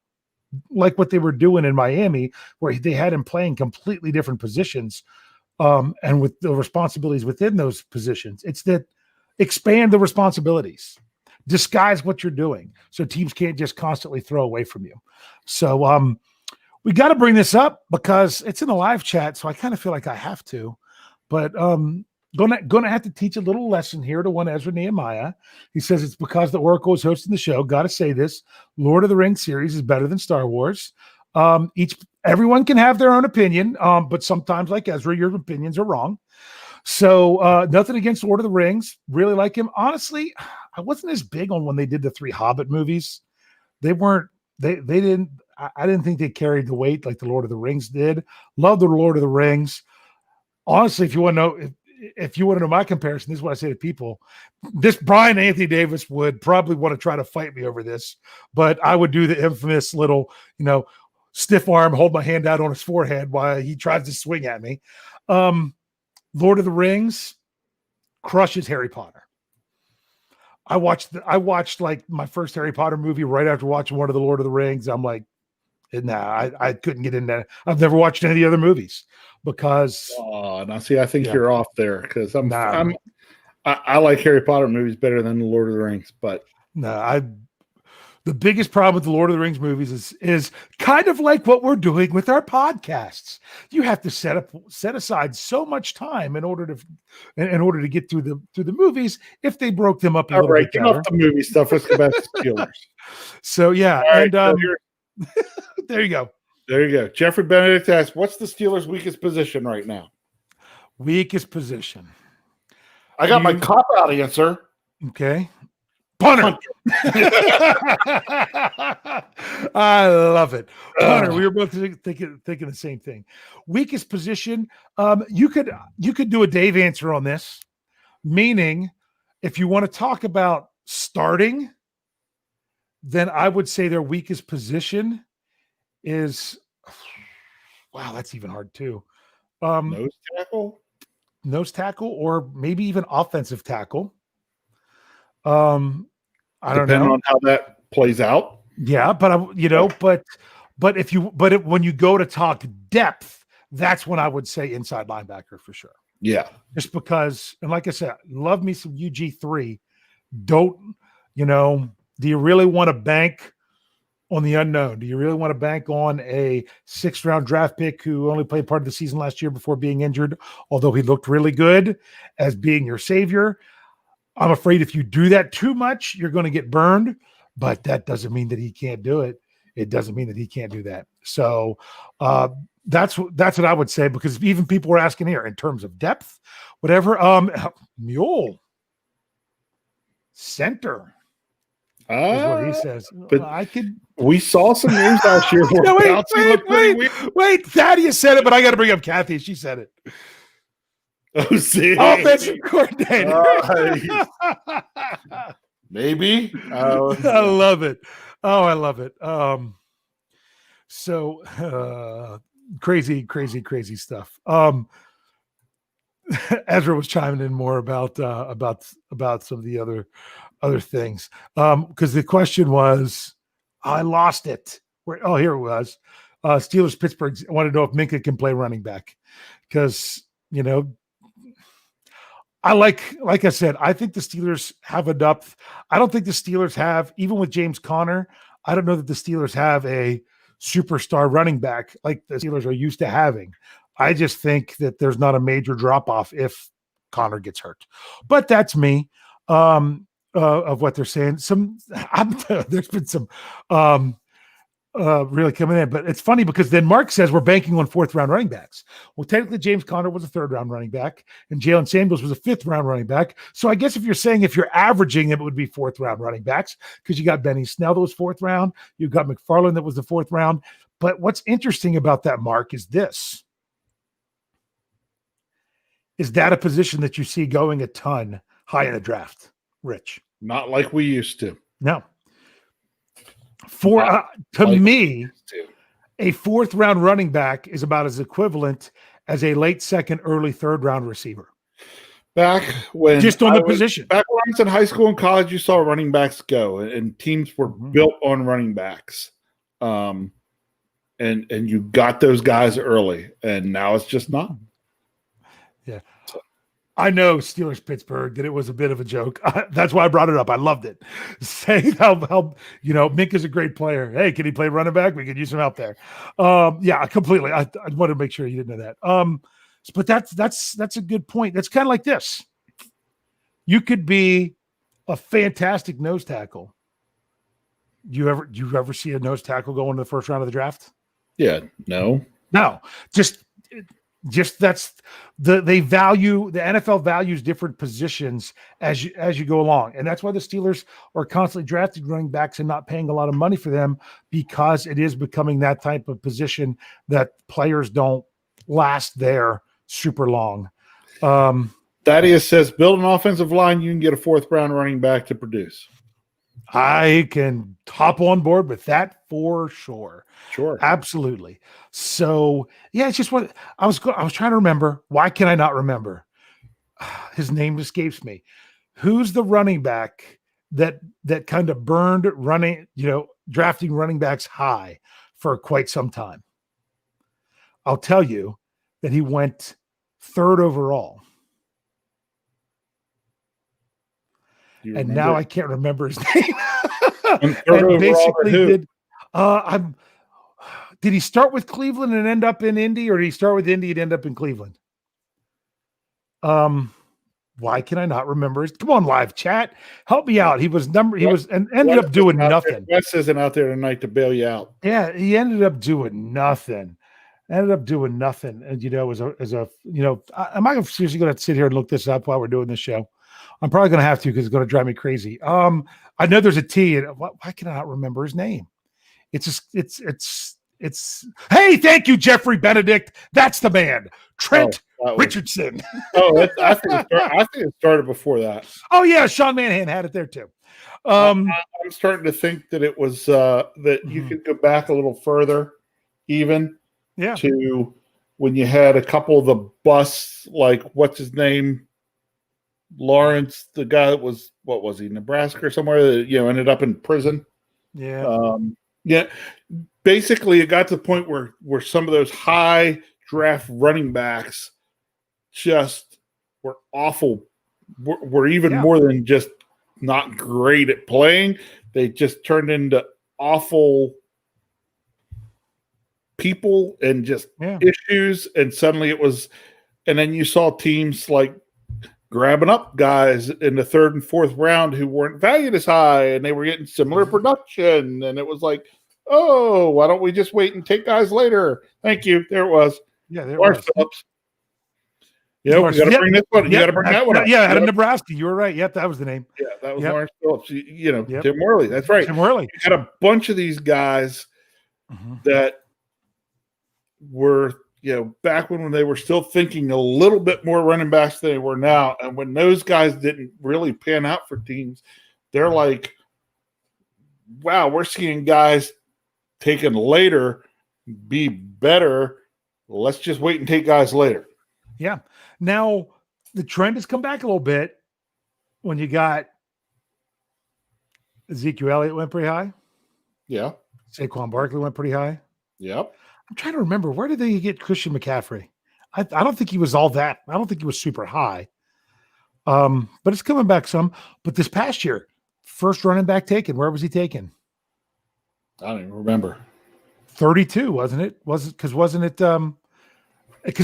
like what they were doing in Miami, where they had him playing completely different positions. And with the responsibilities within those positions, it's that expand the responsibilities, disguise what you're doing, so teams can't just constantly throw away from you. So we got to bring this up because it's in the live chat, so I kind of feel like I have to. But gonna have to teach a little lesson here to one Ezra Nehemiah. He says it's because the Oracle is hosting the show. Got to say this: Lord of the Rings series is better than Star Wars. Everyone can have their own opinion, but sometimes, like Ezra, your opinions are wrong. So nothing against Lord of the Rings. Really like him. Honestly, I wasn't as big on when they did the 3 Hobbit movies. They didn't. I didn't think they carried the weight like the Lord of the Rings did. Love the Lord of the Rings. Honestly, if you want to know my comparison, this is what I say to people. This Brian Anthony Davis would probably want to try to fight me over this, but I would do the infamous little, stiff arm, hold my hand out on his forehead while he tries to swing at me. Lord of the Rings crushes Harry Potter. I watched like my first Harry Potter movie right after watching one of the Lord of the Rings. I'm like, nah, I couldn't get in that. I've never watched any of the other movies because. Oh, now see, I think you're off there because I like Harry Potter movies better than the Lord of the Rings, but the biggest problem with the Lord of the Rings movies is kind of like what we're doing with our podcasts. You have to set aside so much time in order to get through the movies. If they broke them up a little bit better. Get off the movie stuff. Let's go back to Steelers. So yeah, right, and there you go. There you go. Jeffrey Benedict asks, what's the Steelers' weakest position right now? Weakest position. I got my cop-out answer. Okay. Punter. I love it. Punter. We were both thinking the same thing. Weakest position. You could do a Dave answer on this, meaning if you want to talk about starting, then I would say their weakest position is, wow, that's even hard too. Nose tackle, or maybe even offensive tackle. I don't know. Depending on how that plays out. Yeah, but when you go to talk depth, that's when I would say inside linebacker for sure. Yeah, just because, and like I said, love me some UG3. Do you really want to bank on the unknown? Do you really want to bank on a 6th round draft pick who only played part of the season last year before being injured, although he looked really good, as being your savior? I'm afraid if you do that too much, you're going to get burned, but that doesn't mean that he can't do it. It doesn't mean that he can't do that. So that's what I would say, because even people were asking here in terms of depth, whatever. Mule center. Is what he says. But we saw some news last year. Wait. Thaddeus said it, but I got to bring up Kathy. She said it. Oh, see, offensive coordinator. Maybe. I love it. Oh, I love it. So crazy stuff. Ezra was chiming in more about some of the other things. Because the question was, I lost it. Here it was. Steelers Pittsburgh wanted to know if Minka can play running back, because I like I said, I think the Steelers have enough. I don't think the Steelers have, even with James Conner, I don't know that the Steelers have a superstar running back like the Steelers are used to having. I just think that there's not a major drop-off if Conner gets hurt. But that's me, of what they're saying. There's been some really coming in. But it's funny because then Mark says we're banking on 4th-round running backs. Well, technically, James Conner was a 3rd-round running back, and Jalen Samuels was a 5th-round running back. So I guess if you're saying if you're averaging them, it would be 4th-round running backs, because you got Benny Snell that was 4th round. You've got McFarland that was the 4th round. But what's interesting about that, Mark, is this. Is that a position that you see going a ton high in the draft, Rich? Not like we used to. No. To me, a 4th-round running back is about as equivalent as a late 2nd, early 3rd-round receiver. Back when position. Back when I was in high school and college, you saw running backs go, and teams were built on running backs. And you got those guys early, and now it's just not. Yeah. I know Steelers Pittsburgh that it was a bit of a joke. That's why I brought it up. I loved it. Saying how Minka's a great player. Hey, can he play running back? We could use some help there. Yeah, completely. I wanted to make sure you didn't know that. But that's a good point. That's kind of like this. You could be a fantastic nose tackle. You ever see a nose tackle go into the 1st round of the draft? Yeah, no. Just that's the NFL values different positions as you go along. And that's why the Steelers are constantly drafting running backs and not paying a lot of money for them, because it is becoming that type of position that players don't last there super long. Thaddeus says, build an offensive line, you can get a 4th-round running back to produce. I can hop on board with that for sure. Sure. Absolutely. So, yeah, it's just what I was trying to remember. Why can I not remember? His name escapes me. Who's the running back that kind of burned drafting running backs high for quite some time? I'll tell you that he went 3rd overall. And now I can't remember his name. And basically did he start with Cleveland and end up in Indy, or did he start with Indy and end up in Cleveland? Why can I not remember his? Come on, live chat, help me out. He was and ended up doing nothing. Wes isn't out there tonight to bail you out. Yeah, he ended up doing nothing. And as a am I seriously going to sit here and look this up while we're doing this show? I'm probably going to have to because it's going to drive me crazy. I know there's a T, and why can I not remember his name? It's hey, thank you, Jeffrey Benedict. That's the man, Trent Richardson. I think it started before that. Oh yeah, Sean Manahan had it there too. I'm starting to think that it was that you could go back a little further, even to when you had a couple of the busts, like what's his name, Lawrence, the guy that was Nebraska or somewhere that ended up in prison. Yeah. Basically, it got to the point where some of those high draft running backs just were awful. Were even more than just not great at playing. They just turned into awful people and just issues. And suddenly and then you saw teams like grabbing up guys in the third and fourth round who weren't valued as high, and they were getting similar production. And it was like, oh, why don't we just wait and take guys later? Thank you. There it was. Yeah, there it was. Phillips. Yeah, we got to bring this one. You got to bring that one up. Yeah, out of Nebraska. You were right. Yep, that was the name. Yeah, that was Lawrence Phillips. Tim Worley. That's right. Tim Worley. You got a bunch of these guys that were, back when they were still thinking a little bit more running backs than they were now. And when those guys didn't really pan out for teams, they're like, wow, we're seeing guys taken later be better. Let's just wait and take guys later. Yeah. Now, the trend has come back a little bit when you got Ezekiel Elliott went pretty high. Yeah. Saquon Barkley went pretty high. Yep. I'm trying to remember, where did they get Christian McCaffrey? I don't think he was all that. I don't think he was super high. But it's coming back some. But this past year, first running back taken, where was he taken? I don't even remember. 32, wasn't it? Wasn't it because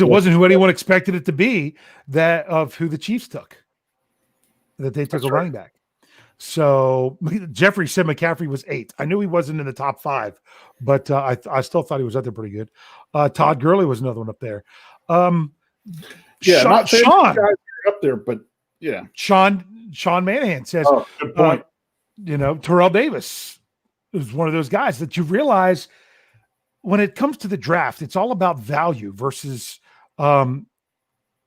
it wasn't who anyone expected it to be, that of who the Chiefs took. That they took a running back. So Jeffrey said McCaffrey was 8. I knew he wasn't in the top 5, but I still thought he was out there pretty good. Todd Gurley was another one up there. Not Sean up there, but yeah. Sean Manahan says, good point. Terrell Davis is one of those guys that you realize when it comes to the draft, it's all about value versus what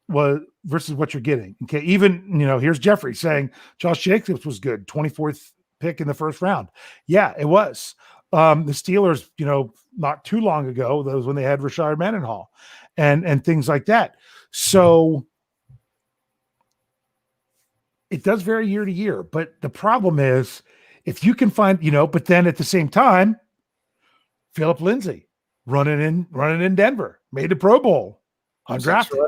you're getting. Okay. Even, here's Jeffrey saying Josh Jacobs was good. 24th pick in the first round. Yeah, it was. The Steelers, not too long ago, that was when they had Rashard Mendenhall and things like that. So it does vary year to year, but the problem is if you can find, but then at the same time, Philip Lindsay running in Denver, made the Pro Bowl, undrafted.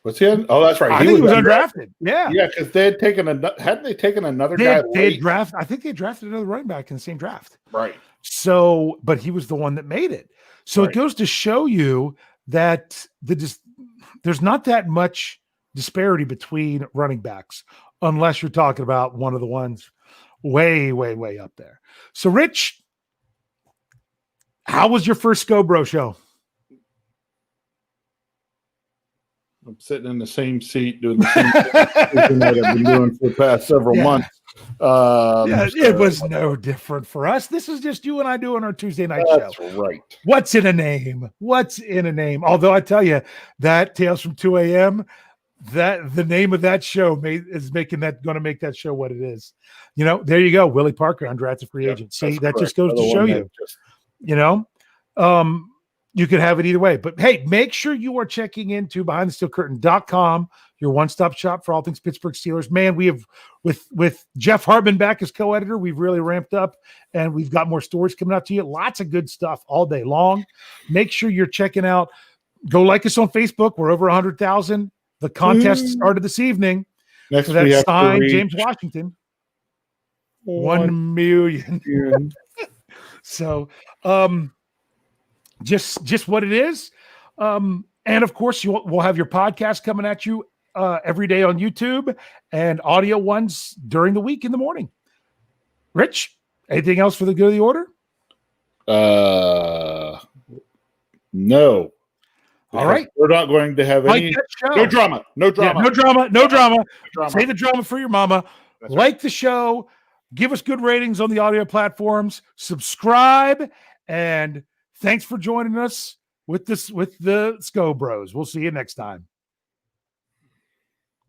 Was he? Oh, that's right. I think he was undrafted. Yeah, because they had taken hadn't they taken another guy? I think they drafted another running back in the same draft. Right. So, but he was the one that made it. So It goes to show you that there's not that much disparity between running backs, unless you're talking about one of the ones way, way, way up there. So, Rich, how was your first Scho Bro show? I'm sitting in the same seat doing the same thing that I've been doing for the past several months. It was no different for us. This is just you and I doing our Tuesday night show. That's right. What's in a name? Although I tell you that Tales from 2 a.m., that the name of that show is going to make that show what it is. There you go. Willie Parker, undrafted free agent. See, that just goes to show you, you could have it either way. But hey, make sure you are checking into BehindTheSteelCurtain.com, your one-stop shop for all things Pittsburgh Steelers. Man, we have with Jeff Hartman back as co-editor, we've really ramped up and we've got more stories coming out to you. Lots of good stuff all day long. Make sure you're checking out. Go like us on Facebook. We're over 100,000. The contest started this evening. Next, so that's signed James Washington. 1 million. So, just what it is. And of course, we'll have your podcast coming at you every day on YouTube and audio ones during the week in the morning. Rich, anything else for the good of the order? No. All right. We're not going to have any no drama. No drama. Yeah, no drama. No drama. Drama. Say the drama for your mama. That's like right. the show. Give us good ratings on the audio platforms. Subscribe. And thanks for joining us with the Scho Bros. We'll see you next time.